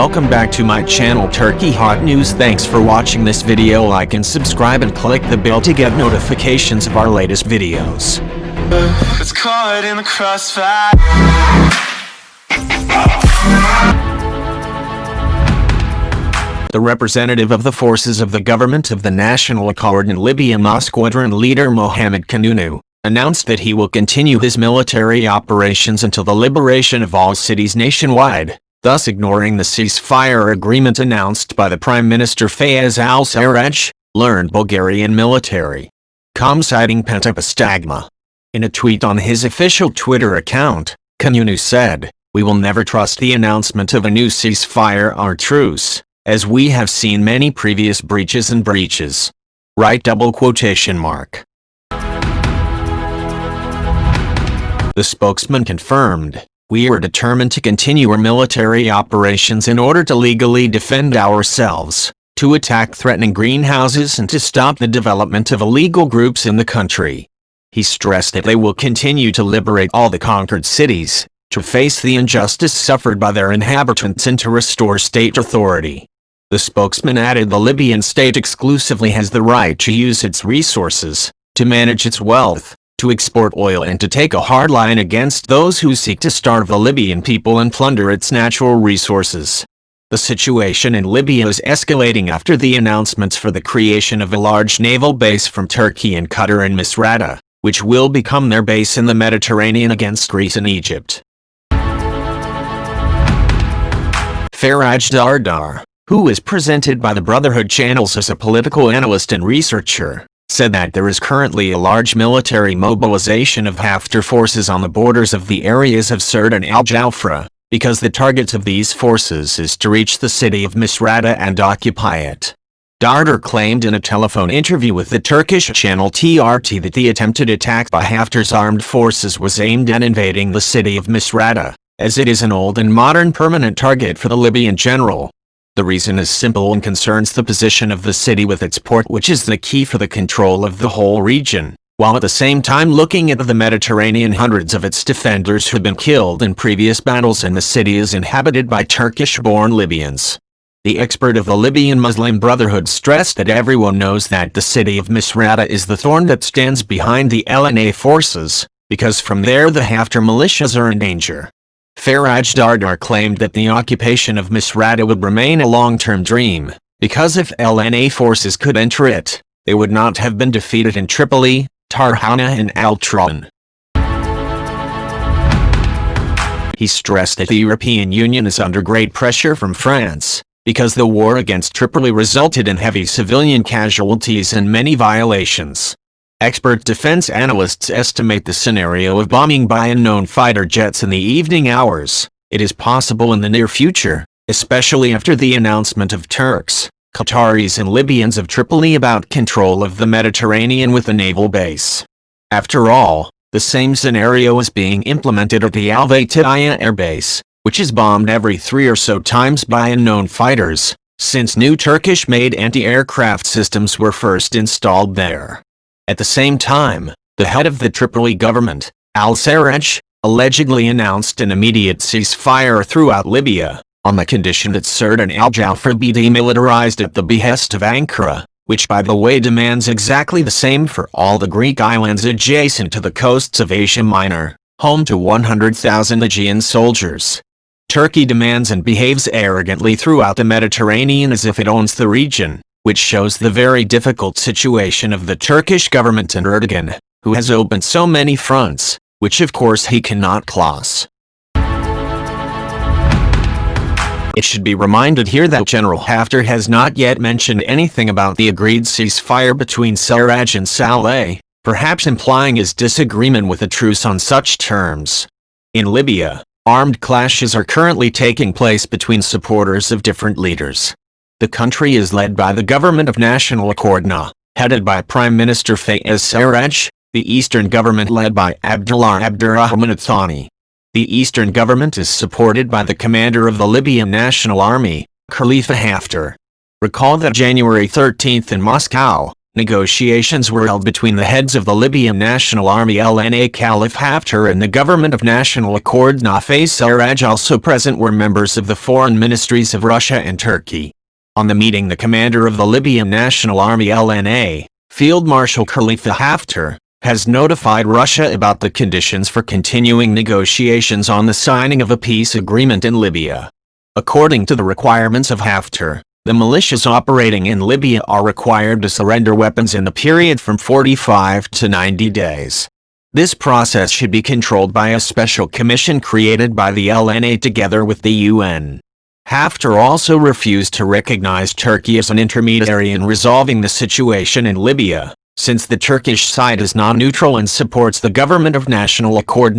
Welcome back to my channel Turkey Hot News. Thanks for watching this video. Like and subscribe and click the bell to get notifications of our latest videos. It's caught in the crossfire. The representative of the forces of the government of the National Accord in Libya, Squadron Leader Mohammad Qanunu, announced that he will continue his military operations until the liberation of all cities nationwide, thus ignoring the ceasefire agreement announced by the Prime Minister Fayez Al-Sarraj, learned Bulgarian military. Citing Pentapostagma. In a tweet on his official Twitter account, Qanunu said, "We will never trust the announcement of a new ceasefire or truce, as we have seen many previous breaches and breaches." Right double quotation mark. The spokesman confirmed, "We are determined to continue our military operations in order to legally defend ourselves, to attack threatening greenhouses and to stop the development of illegal groups in the country." He stressed that they will continue to liberate all the conquered cities, to face the injustice suffered by their inhabitants and to restore state authority. The spokesman added the Libyan state exclusively has the right to use its resources, to manage its wealth, to export oil and to take a hard line against those who seek to starve the Libyan people and plunder its natural resources. The situation in Libya is escalating after the announcements for the creation of a large naval base from Turkey and Qatar in Misrata, which will become their base in the Mediterranean against Greece and Egypt. Faraj Dardar, who is presented by the Brotherhood channels as a political analyst and researcher, said that there is currently a large military mobilization of Haftar forces on the borders of the areas of Sirte and Al-Jawfa, because the target of these forces is to reach the city of Misrata and occupy it. Dardar claimed in a telephone interview with the Turkish channel TRT that the attempted attack by Haftar's armed forces was aimed at invading the city of Misrata, as it is an old and modern permanent target for the Libyan general. The reason is simple and concerns the position of the city with its port, which is the key for the control of the whole region, while at the same time looking at the Mediterranean. Hundreds of its defenders have been killed in previous battles and the city is inhabited by Turkish-born Libyans. The expert of the Libyan Muslim Brotherhood stressed that everyone knows that the city of Misrata is the thorn that stands behind the LNA forces, because from there the Haftar militias are in danger. Faraj Dardar claimed that the occupation of Misrata would remain a long-term dream, because if LNA forces could enter it, they would not have been defeated in Tripoli, Tarhana and Al-Traun. He stressed that the European Union is under great pressure from France, because the war against Tripoli resulted in heavy civilian casualties and many violations. Expert defense analysts estimate the scenario of bombing by unknown fighter jets in the evening hours. It is possible in the near future, especially after the announcement of Turks, Qataris and Libyans of Tripoli about control of the Mediterranean with a naval base. After all, the same scenario is being implemented at the Al-Vaitaya Air Base, which is bombed every 3 or so times by unknown fighters, since new Turkish-made anti-aircraft systems were first installed there. At the same time, the head of the Tripoli government, Al-Sarraj, allegedly announced an immediate ceasefire throughout Libya, on the condition that Sirte and Al-Jawfa be demilitarized at the behest of Ankara, which by the way demands exactly the same for all the Greek islands adjacent to the coasts of Asia Minor, home to 100,000 Aegean soldiers. Turkey demands and behaves arrogantly throughout the Mediterranean as if it owns the region, which shows the very difficult situation of the Turkish government and Erdogan, who has opened so many fronts, which of course he cannot close. It should be reminded here that General Haftar has not yet mentioned anything about the agreed ceasefire between Sarraj and Saleh, perhaps implying his disagreement with a truce on such terms. In Libya, armed clashes are currently taking place between supporters of different leaders. The country is led by the Government of National Accord, headed by Prime Minister Fayez Al-Sarraj, the Eastern Government led by Abdullah Abdurrahman Thani. The Eastern Government is supported by the commander of the Libyan National Army, Khalifa Haftar. Recall that January 13 in Moscow, Negotiations were held between the heads of the Libyan National Army LNA Caliph Haftar and the Government of National Accord Fayez Al-Sarraj. Also present were members of the foreign ministries of Russia and Turkey. On the meeting, the commander of the Libyan National Army LNA, Field Marshal Khalifa Haftar, has notified Russia about the conditions for continuing negotiations on the signing of a peace agreement in Libya. According to the requirements of Haftar, the militias operating in Libya are required to surrender weapons in the period from 45 to 90 days. This process should be controlled by a special commission created by the LNA together with the UN. Haftar also refused to recognize Turkey as an intermediary in resolving the situation in Libya, since the Turkish side is non-neutral and supports the Government of National Accord.